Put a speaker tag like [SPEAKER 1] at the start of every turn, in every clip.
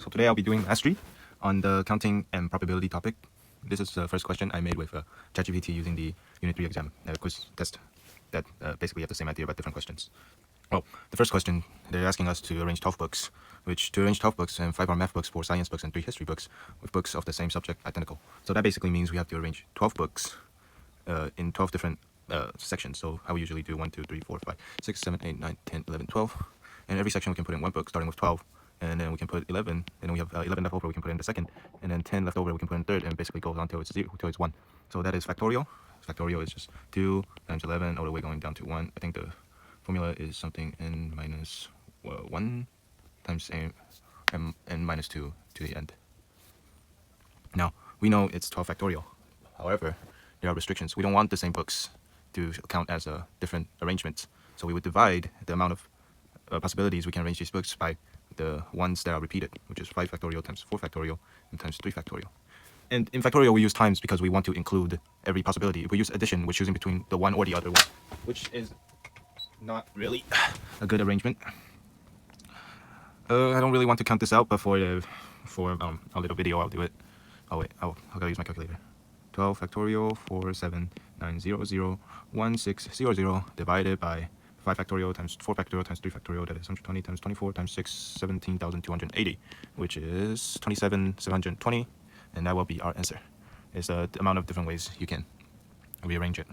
[SPEAKER 1] So today I'll be doing mastery on the counting and probability topic. This is the first question I made with ChatGPT using the Unit 3 exam quiz test that basically have the same idea but different questions. Well, the first question, they're asking us to arrange 12 books, which to arrange 12 books and 5 are math books, 4 science books, and 3 history books with books of the same subject identical. So that basically means we have to arrange 12 books in 12 different sections. So how we usually do 1, 2, 3, 4, 5, 6, 7, 8, 9, 10, 11, 12. And every section we can put in one book starting with 12. And then we can put 11, and then we have 11 left over, we can put in the second, and then 10 left over, we can put in third, and basically goes on till it's 0, till it's 1. So that is factorial. Factorial is just 2 times 11 all the way going down to 1. I think the formula is something n minus 1 times n minus 2 to the end. Now, we know it's 12 factorial. However, there are restrictions. We don't want the same books to count as different arrangements. So we would divide the amount of possibilities we can arrange these books by the ones that are repeated, which is 5 factorial times 4 factorial and times 3 factorial. And in factorial, we use times because we want to include every possibility. If we use addition, we're choosing between the one or the other one, which is not really a good arrangement. I don't really want to count this out, but for a little video, I'll do it. Oh wait, I gotta use my calculator. 12 factorial 479001600 divided by 5 factorial times 4 factorial times 3 factorial, that is 120 times 24 times 6, 17,280, which is 27,720, and that will be our answer. It's the amount of different ways you can rearrange it.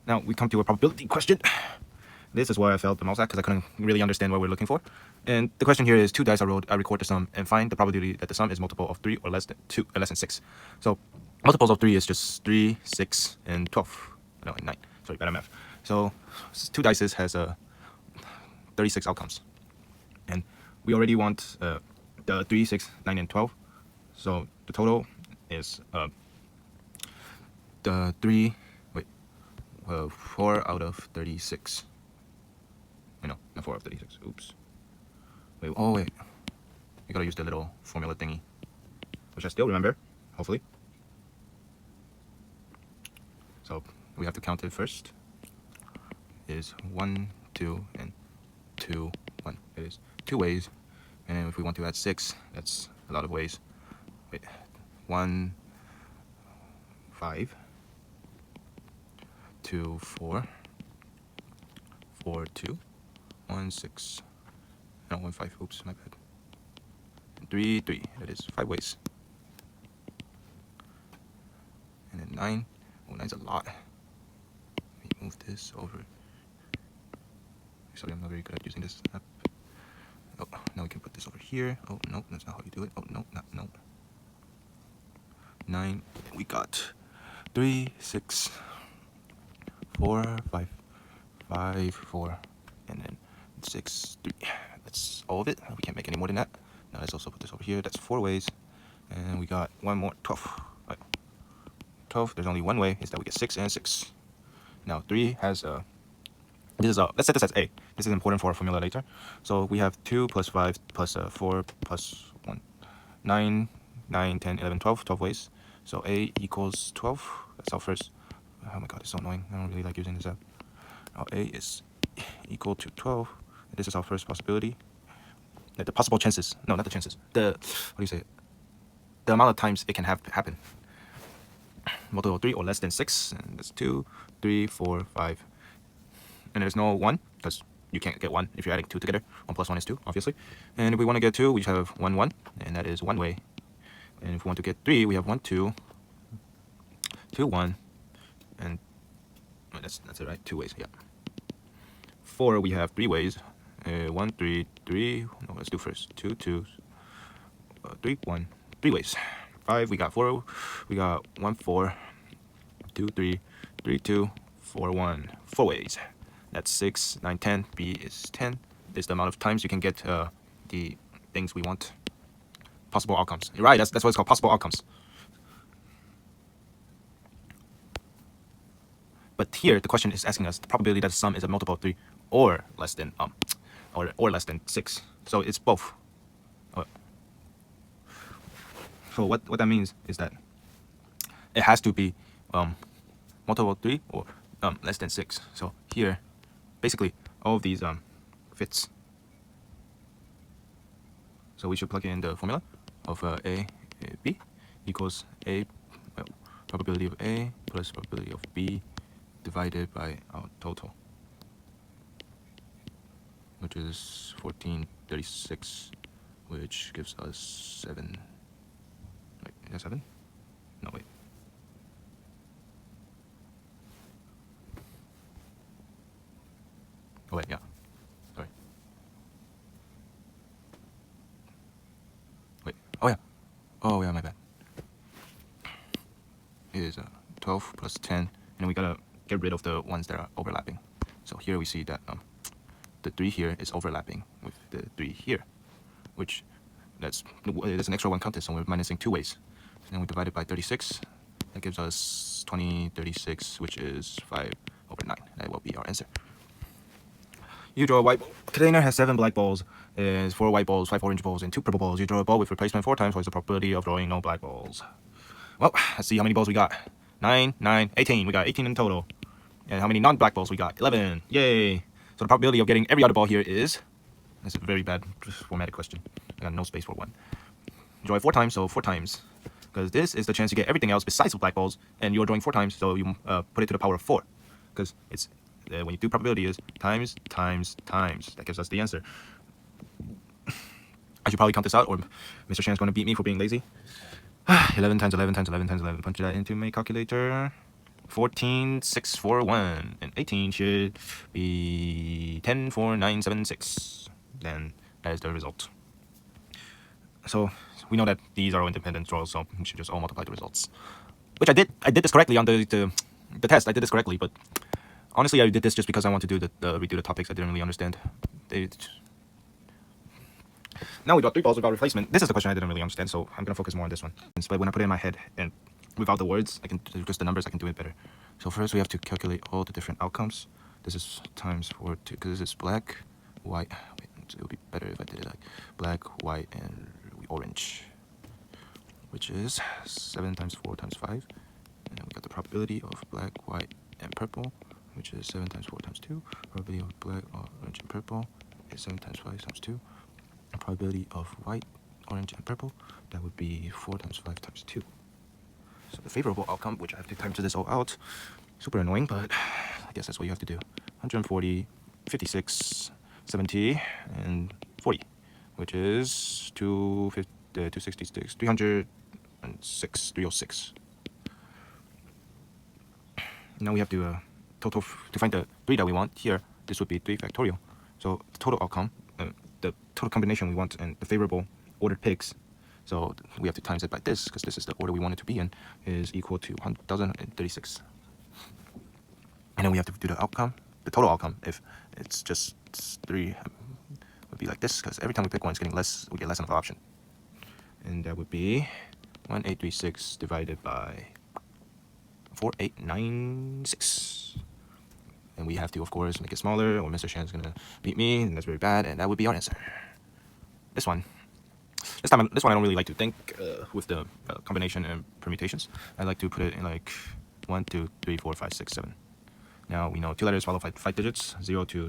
[SPEAKER 1] Now we come to a probability question. This is where I felt the most at because I couldn't really understand what we're looking for. And the question here is 2 dice are rolled, I record the sum, and find the probability that the sum is multiple of 3 or less than 2 or less than 6. So multiples of 3 is just 3, 6, and 12. No, and 9. Sorry, bad at math. So 2 dices has 36 outcomes. And we already want the 3, 6, 9, and 12. So the total is the 4 out of 36. No, not 4 out of 36. Oops. Wait, oh wait. We gotta use the little formula thingy, which I still remember, hopefully. So we have to count it first. Is 1, 2, and 2, 1. It is 2 ways. And then if we want to add 6, that's a lot of ways. Wait, 1, 5, 2, 4, 4, 2, 1, 6, no, 1, 5, oops, my bad. And 3, 3, that is 5 ways. And then 9, oh, 9's a lot. Let me move this over. Sorry, I'm not very good at using this app. Oh, now we can put this over here. Oh, no, that's not how you do it. Oh, no, no. 9, and we got 3, 6, 4, 5, 5, 4, and then 6, 3. That's all of it. We can't make any more than that. Now let's also put this over here. That's 4 ways. And we got one more, 12. Right. 12, there's only one way, is that we get 6 and 6. Now 3 has let's set this as A. This is important for our formula later. So we have 2 plus 5 plus 4 plus 1. 9, 9, 10, 11, 12. 12 ways. So A equals 12. That's our first. Oh my god, it's so annoying. I don't really like using this app. Now A is equal to 12. This is our first possibility. The possible chances. No, not the chances. What do you say? The amount of times it can happen. Multiple of 3 or less than 6. And that's 2, 3, 4, 5. And there's no 1 because you can't get 1 if you're adding 2 together. 1 plus 1 is 2, obviously. And if we want to get 2, we have 1, 1, and that is 1 way. And if we want to get 3, we have 1, 2, 2, 1, and that's it, right? 2 ways, yeah. 4, we have 3 ways. 1, 3, 3. No, let's do first 2, 2, 3, 1. 3 ways. 5, we got 4. We got 1, 4, 2, 3, 3, 2, 4, 1. 4 ways. That's 6, 9, 10. B is 10. This is the amount of times you can get the things we want. Possible outcomes. You're right, that's what it's called, possible outcomes. But here, the question is asking us the probability that the sum is a multiple of 3 or less than or less than 6. So it's both. So what that means is that it has to be multiple of 3 or less than 6. So here, basically, all of these fits. So we should plug in the formula of A, B equals A, well, probability of A plus probability of B divided by our total, which is 1436, which gives us 7. Wait, is that 7? No, wait. Oh, wait, yeah. Sorry. Wait. Oh, yeah. Oh, yeah, my bad. It is 12 plus 10, and we gotta get rid of the ones that are overlapping. So here we see that the 3 here is overlapping with the 3 here, which there's an extra 1 counted, so we're minusing 2 ways. And then we divide it by 36. That gives us 2036, which is 5/9. That will be our answer. You draw a white ball. Container has 7 black balls, is 4 white balls, 5 orange balls, and 2 purple balls. You draw a ball with replacement 4 times. What is the probability of drawing no black balls? Well, let's see how many balls we got. 9, 9, 18. We got 18 in total. And how many non-black balls we got? 11. Yay! So the probability of getting every other ball here is... That's a very bad formatted question. I got no space for 1. Draw it 4 times, so 4 times. Because this is the chance you get everything else besides the black balls, and you're drawing 4 times, so you put it to the power of 4. Because it's when you do probability is times, times, times. That gives us the answer. I should probably count this out, or Mr. Shan's going to beat me for being lazy. 11 times 11 times 11 times 11. Punch that into my calculator. 14,641. And 18 should be 10,4,976. Then that is the result. So we know that these are independent draws, so we should just all multiply the results. Which I did. I did this correctly on the test. I did this correctly, but honestly, I did this just because I want to do redo the topics I didn't really understand. Now we got 3 balls without replacement. This is the question I didn't really understand, so I'm gonna focus more on this one. But when I put it in my head and without the words, I can just the numbers. I can do it better. So first we have to calculate all the different outcomes. This is times 4 because this is black, white. Wait, it would be better if I did it like black, white, and orange, which is 7 times 4 times 5. And then we got the probability of black, white, and purple, which is 7 times 4 times 2. Probability of black, orange, and purple is 7 times 5 times 2. The probability of white, orange, and purple, that would be 4 times 5 times 2. So the favorable outcome, which I have to time this all out, super annoying, but I guess that's what you have to do. 140, 56, 70, and 40, which is 266, 306, 306. Now we have to to find the 3 that we want here. This would be 3 factorial. So the total outcome, the total combination we want, and the favorable ordered picks. So we have to times it by this, because this is the order we want it to be in, is equal to 1,036. And then we have to do the outcome, the total outcome. If it's just 3, would be like this, because every time we pick one, it's getting less. We get less of an option, and that would be 1836 divided by 4896. And we have to, of course, make it smaller, or Mr. Shan's gonna beat me, and that's very bad. And that would be our answer. This one I don't really like to think with the combination and permutations. I like to put it in like 1, 2, 3, 4, 5, 6, 7. Now we know 2 letters follow 5 digits. 0 to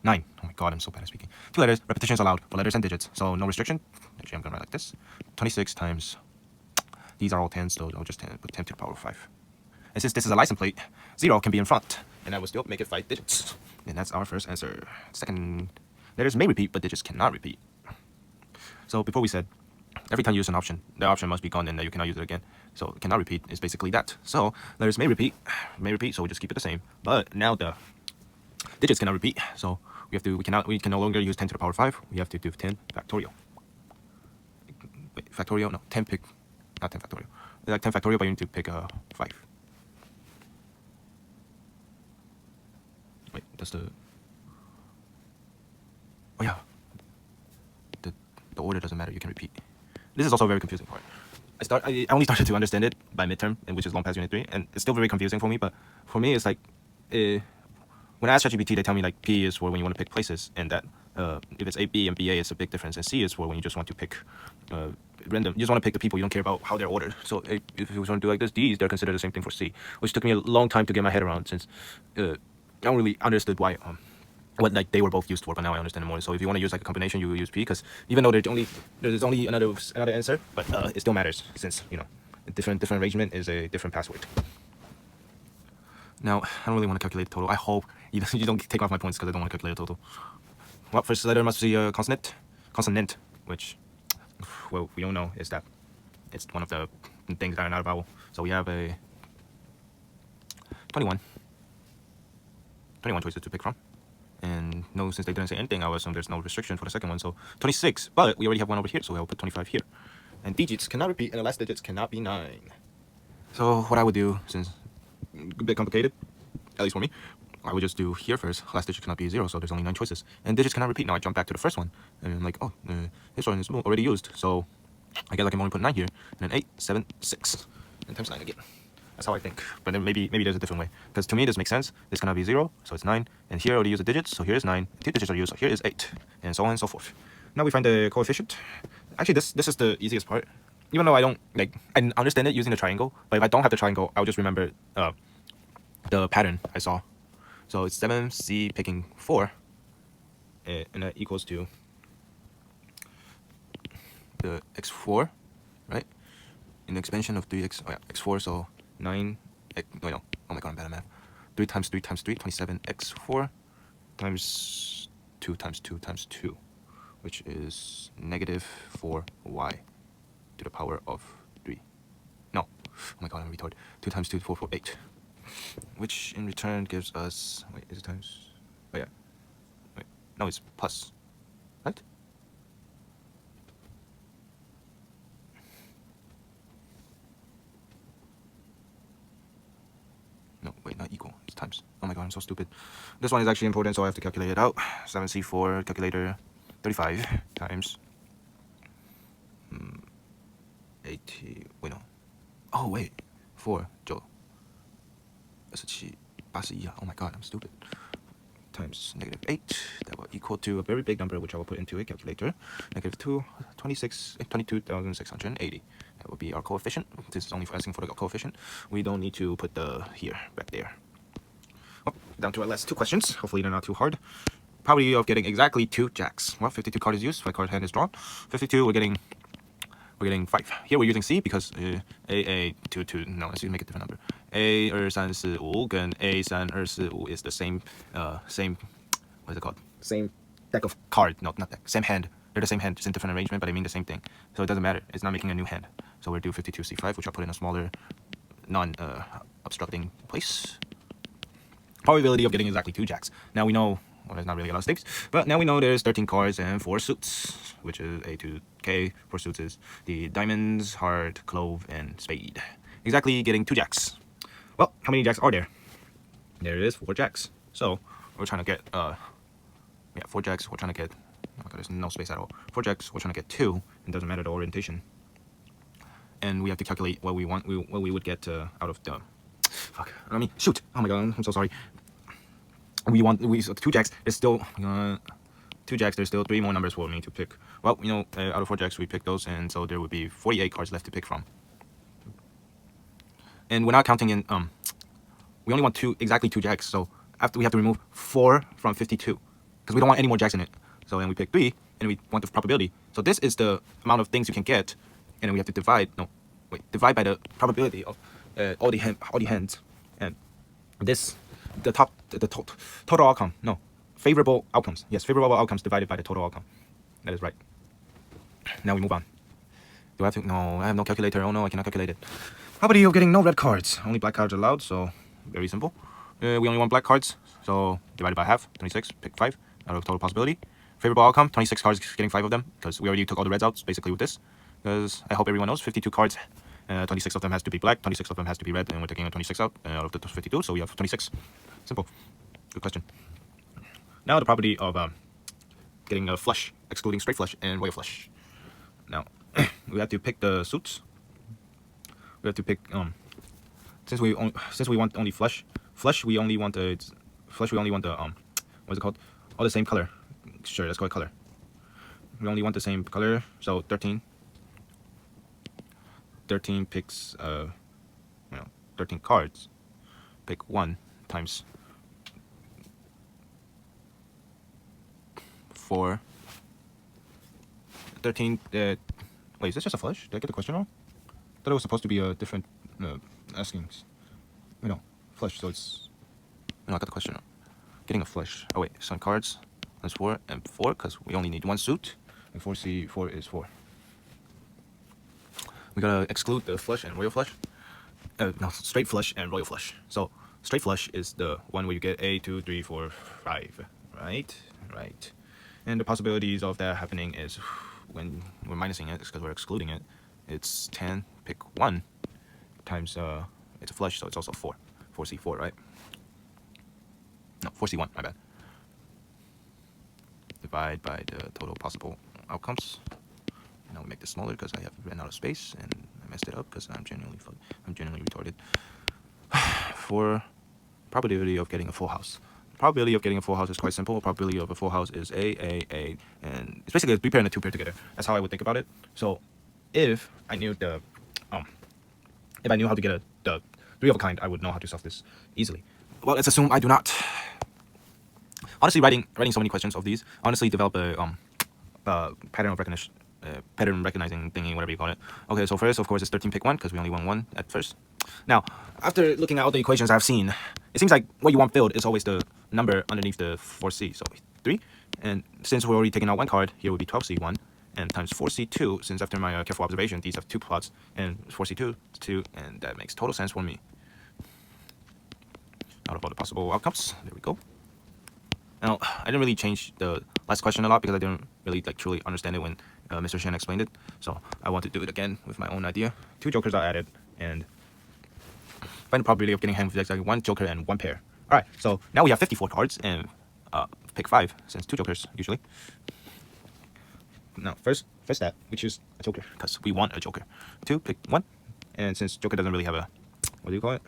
[SPEAKER 1] 9. Oh my god, I'm so bad at speaking. 2 letters, repetitions allowed for letters and digits, so no restriction. Actually, I'm gonna write like this: 26 times. These are all 10s, so I'll just put 10 to the power of 5. And since this is a license plate, 0 can be in front, and I will still make it 5 digits. And that's our first answer. Second, letters may repeat, but digits cannot repeat. So before we said, every time you use an option, the option must be gone and you cannot use it again. So cannot repeat is basically that. So letters may repeat, so we just keep it the same. But now the digits cannot repeat, so we can no longer use 10 to the power of 5. We have to do 10 factorial. Wait, factorial? No, 10 pick, not 10 factorial. Like 10 factorial, but you need to pick 5. Wait, that's the... Oh yeah, the order doesn't matter. You can repeat. This is also a very confusing part. I only started to understand it by midterm, which is long past unit 3, and it's still very confusing for me. But for me, it's like when I ask ChatGPT, they tell me like P is for when you want to pick places, and that if it's A, B, and BA, it's a big difference, and C is for when you just want to pick random. You just want to pick the people. You don't care about how they're ordered. So if you want to do like this, D's, they're considered the same thing for C, which took me a long time to get my head around, since I don't really understood why what like they were both used for, but now I understand it more. So if you want to use like a combination, you use P, because even though there's only another answer, but it still matters, since a different arrangement is a different password. Now I don't really want to calculate the total. I hope you don't take off my points because I don't want to calculate the total. Well, first letter must be a consonant, which, well, we all know is that it's one of the things that are not a vowel. So we have a 21 choices to pick from. And no, since they didn't say anything, I would assume there's no restriction for the second one. So 26, but we already have one over here, so I'll put 25 here. And digits cannot repeat, and the last digits cannot be 9. So what I would do, since a bit complicated, at least for me, I would just do here first. Last digit cannot be 0, so there's only 9 choices. And digits cannot repeat. Now I jump back to the first one, and I'm like, oh, this one is already used. So I guess I can only put 9 here, and then 8, 7, 6, and times 9 again. That's how I think. But then maybe there's a different way. Because to me, this makes sense. This cannot be 0, so it's 9. And here I already use the digits, so here is 9. 2 digits are used, so here is 8. And so on and so forth. Now we find the coefficient. Actually, this is the easiest part. Even though I don't, I understand it using the triangle. But if I don't have the triangle, I'll just remember the pattern I saw. So it's 7C picking 4. And that equals to the x4, right? In the expansion of 3x, x4, so 9, oh my god, I'm bad at math. 3 times 3 times 3, 27x4 times 2 times 2 times 2, which is negative 4y to the power of 3. No, oh my god, I'm retarded. 2 times 2, 4, 4, 8. Which in return gives us, wait, is it times? Oh yeah. Wait, no, it's plus, right? No, wait, not equal. It's times. Oh my god, I'm so stupid. This one is actually important, so I have to calculate it out. 7C4 calculator 35 times 80. Wait, no. Oh, wait. 4, 9, 27, 81. Oh my god, I'm stupid. Times negative 8. That will equal to a very big number, which I will put into a calculator. Negative 22,680. That will be our coefficient. This is only for asking for the coefficient. We don't need to put the here back there. Oh, down to our last 2 questions. Hopefully they're not too hard. Probability of getting exactly 2 jacks. Well, 52 card is used, 5 card hand is drawn. 52, we're getting 5. Here we're using C because A 2 2. No, let's make a different number. A 2 3 4 5 跟 A 3 2 4 5 is the same what is it called? Same deck of cards. No, not deck. Same hand. They're the same hand, just in different arrangement, but they mean the same thing. So it doesn't matter. It's not making a new hand. So we'll do 52 C5, which I'll put in a smaller, non-obstructing place. Probability of getting exactly 2 jacks. Now we know, well, there's not really a lot of stakes, but now we know there's 13 cards and 4 suits, which is A to K. 4 suits is the diamonds, heart, clove, and spade. Exactly getting 2 jacks. Well, how many jacks are there? There it is, 4 jacks. So we're trying to get 4 jacks. We're trying to get, oh god, there's no space at all. 4 jacks. We're trying to get 2. It doesn't matter the orientation. And we have to calculate what we want. What we would get out of the. Fuck. I mean, shoot. Oh my god, I'm so sorry. So 2 jacks is still 2 jacks. There's still 3 more numbers for me to pick. Well, out of 4 jacks we pick those, and so there would be 48 cards left to pick from. And we're not counting in we only want exactly 2 jacks. So after we have to remove 4 from 52 because we don't want any more jacks in it. So then we pick 3, and we want the probability. So this is the amount of things you can get, and then we have to divide by the probability of all the hands, and this the total outcome. No, favorable outcomes. Yes, favorable outcomes divided by the total outcome. That is right. Now we move on. Do I have to? No, I have no calculator. Oh no, I cannot calculate it. Probability of getting no red cards. Only black cards are allowed, so very simple. We only want black cards, so divided by half, 26. Pick 5 out of total possibility. Favorable outcome, 26 cards getting 5 of them, because we already took all the reds out, basically, with this. Because I hope everyone knows, 52 cards, 26 of them has to be black, 26 of them has to be red, and we're taking 26 out of the 52, so we have 26. Simple. Good question. Now the property of getting a flush, excluding straight flush and royal flush. Now, we have to pick the suits. We have to pick, since we want only flush, we only want the, what's it called? All the same color. Sure, let's call it color. We only want the same color, so 13 picks 13 cards. Pick 1 times 4. 13. Wait, is this just a flush? Did I get the question wrong? I thought it was supposed to be a different askings. No, flush. So it's. No, I got the question wrong. Getting a flush. Oh wait, some cards. That's 4 and 4 because we only need one suit. And 4C4 is 4. We gotta exclude the flush and royal flush. No, straight flush and royal flush. So straight flush is the one where you get A, 2, 3, 4, 5. Right? Right. And the possibilities of that happening is when we're minusing it, it's because we're excluding it. It's 10, pick 1, times, it's a flush, so it's also 4. 4C4, right? No, 4C1, my bad. Divide by the total possible outcomes. Now we make this smaller because I have ran out of space and I messed it up because I'm genuinely retarded. For probability of getting a full house. Probability of getting a full house is quite simple. Probability of a full house is A, and it's basically a 3-pair and a 2-pair together. That's how I would think about it. So if I knew how to get the 3 of a kind, I would know how to solve this easily. Well, let's assume I do not. Honestly, writing so many questions of these honestly develop a pattern of recognition. Pattern recognizing thingy, whatever you call it. Okay, so first, of course, it's 13 pick 1 because we only want 1 at first. Now, after looking at all the equations I've seen, it seems like what you want filled is always the number underneath the 4C. So 3, and since we're already taking out 1 card, here would be 12C1, and times 4C2, since after my careful observation, these have 2 plots, and 4C2 is 2, and that makes total sense for me. Out of all the possible outcomes, there we go. Now, I didn't really change the last question a lot because I didn't really truly understand it when Mr. Shen explained it. So I want to do it again with my own idea. 2 jokers are added, and find the probability of getting hanged with exactly 1 joker and 1 pair. All right, so now we have 54 cards, and pick 5 since 2 jokers usually. Now, first step, we choose a joker because we want a joker. 2, pick 1, and since joker doesn't really have a, what do you call it?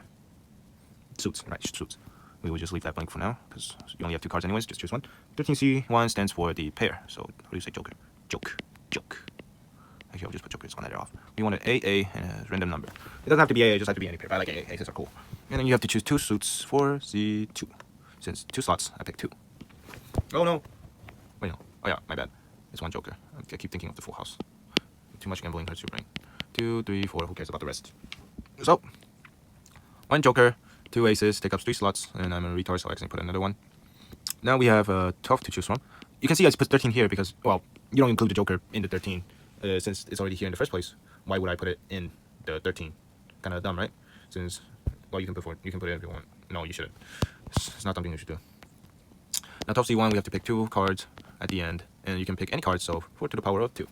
[SPEAKER 1] Suits, right? Suits. We will just leave that blank for now because you only have 2 cards anyways. Just choose 1. 13C1 stands for the pair. So how do you say joker? Joke. Actually, I'll just put jokers on that off. We want an AA and a random number. It doesn't have to be AA, it just has to be any pair. But I like AA. Aces are cool. And then you have to choose 2 suits for C2. Since 2 slots, I pick 2. Oh no. Wait, no. Oh yeah, my bad. It's 1 joker. I keep thinking of the full house. Too much gambling hurts your brain. 2, 3, 4. Who cares about the rest? So 1 joker. 2 aces, take up 3 slots, and I'm a retard, so I accidentally put another 1. Now we have 12 to choose from. You can see I put 13 here because, well, you don't include the joker in the 13 since it's already here in the first place. Why would I put it in the 13? Kind of dumb, right? Since, well, you can put it if you want. No, you shouldn't. It's not something you should do. Now 12C1, we have to pick 2 cards at the end, and you can pick any card, so 4 to the power of 2.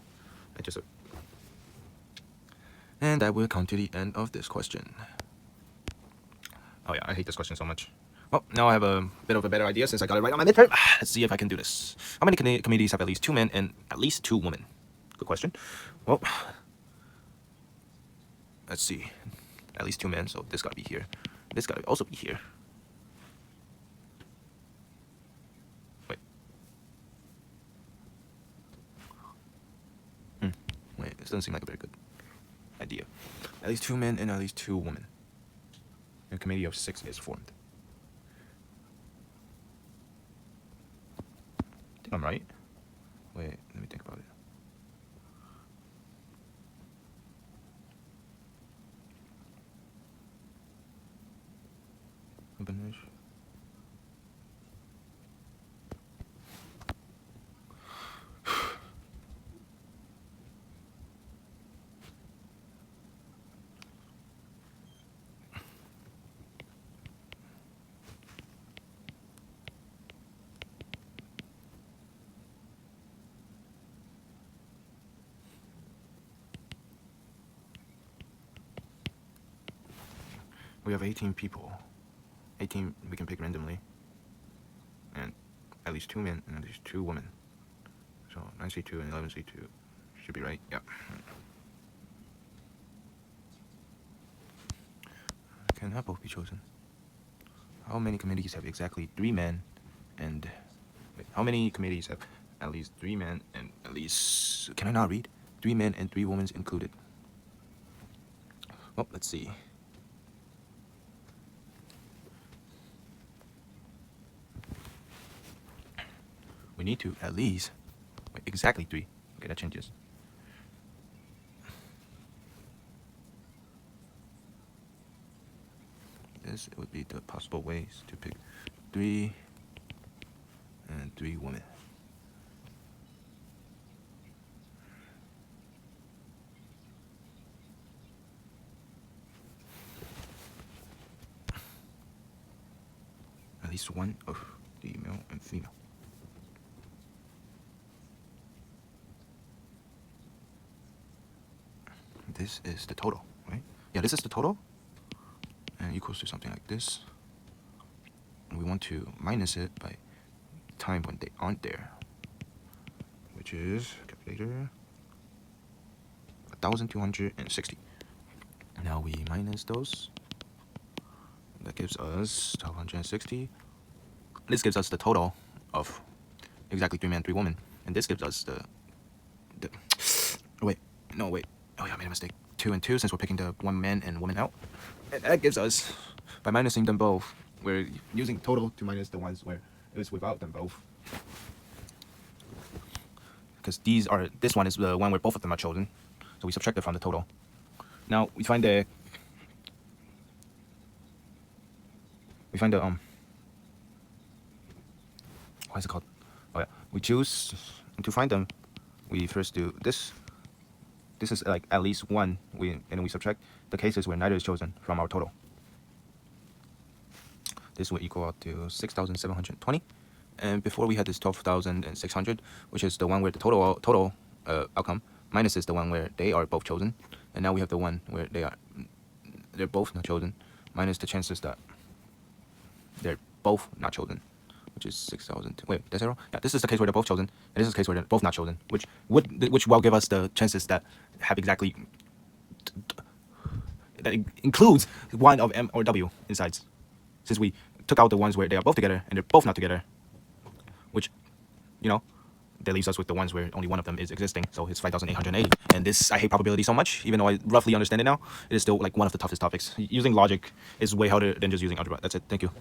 [SPEAKER 1] And that will come to the end of this question. Oh yeah, I hate this question so much. Well, now I have a bit of a better idea since I got it right on my midterm. Let's see if I can do this. How many committees have at least 2 men and at least 2 women? Good question. Well, let's see. At least 2 men, so this gotta be here. This gotta also be here. Wait. Wait, this doesn't seem like a very good idea. At least 2 men and at least 2 women. A committee of 6 is formed. I think I'm right. Wait, let me think about it. We have 18 people. 18 we can pick randomly. And at least 2 men and at least 2 women. So 9C2 and 11C2 should be right. Yeah. Can not both be chosen? How many committees have exactly 3 men and... Wait, how many committees have at least 3 men and at least... Can I not read? 3 men and 3 women included. Well, let's see. We need to at least exactly 3. Okay, that changes. This would be the possible ways to pick 3 and 3 women. At least one of the male and female. This is the total, right? Yeah, this is the total, and equals to something like this. And we want to minus it by time when they aren't there, which is, calculator, 1,260. Now we minus those. That gives us 1,260. This gives us the total of exactly 3 men, 3 women, and this gives us the wait. Oh yeah, I made a mistake. 2 and 2, since we're picking the 1 man and woman out. And that gives us, by minusing them both, we're using total to minus the ones where it was without them both. Because this one is the one where both of them are chosen. So we subtract it from the total. Now we find the what is it called? Oh yeah, we choose, and to find them, we first do this. This is like at least 1, and then we subtract the cases where neither is chosen from our total. This will equal out to 6,720. And before we had this 12,600, which is the one where the total outcome minus is the one where they are both chosen. And now we have the one where they're both not chosen, minus the chances that they're both not chosen, which is 6,000. Wait, that's 0? Yeah, this is the case where they're both chosen, and this is the case where they're both not chosen, which will give us the chances that have exactly that includes one of M or W inside, since we took out the ones where they are both together and they're both not together, which, that leaves us with the ones where only one of them is existing. So it's 5,880. And this, I hate probability so much, even though I roughly understand it now. It is still like one of the toughest topics. Using logic is way harder than just using algebra. That's it. Thank you.